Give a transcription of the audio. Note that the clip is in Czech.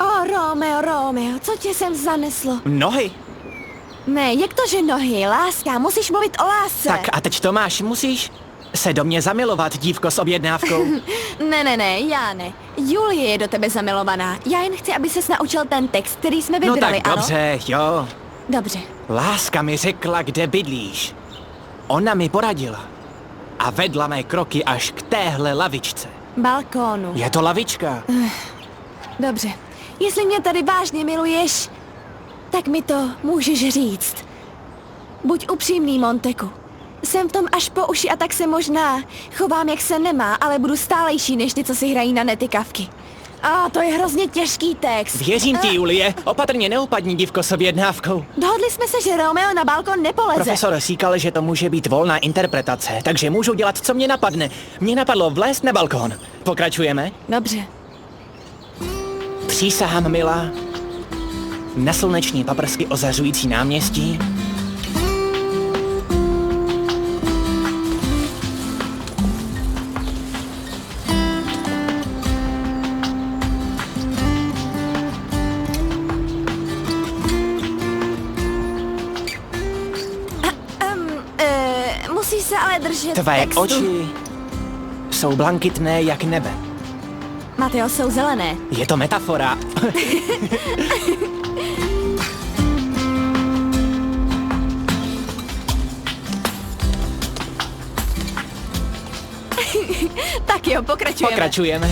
O, Romeo, Romeo, co tě sem zaneslo? Nohy. Ne, jak to, že nohy? Láska, musíš mluvit o lásce. Tak a teď to máš, musíš se do mě zamilovat, dívko s objednávkou. Ne, já ne. Julie je do tebe zamilovaná. Já jen chci, aby ses naučil ten text, který jsme No vybrali, tak ano? dobře, jo. Dobře. Láska mi řekla, kde bydlíš. Ona mi poradila. A vedla mé kroky až k téhle lavičce. Balkónu. Je to lavička. Dobře. Jestli mě tady vážně miluješ, tak mi to můžeš říct. Buď upřímný, Monteku. Jsem v tom až po uši a tak se možná chovám, jak se nemá, ale budu stálejší než ty, co si hrají na netykovky. To je hrozně těžký text. Věřím ti, Julie. Opatrně neupadni, dívko s objednávkou. Dohodli jsme se, že Romeo na balkon nepoleze. Profesor říkal, že to může být volná interpretace, takže můžu dělat, co mě napadne. Mně napadlo vlézt na balkon. Pokračujeme? Dobře. Přísahám, milá. Na sluneční paprsky ozařující náměstí. Musíš se ale držet Tvé textu. oči jsou blankitné jak nebe. Mateo, jsou zelené. Je to metafora. Tak jo, pokračujeme. Pokračujeme.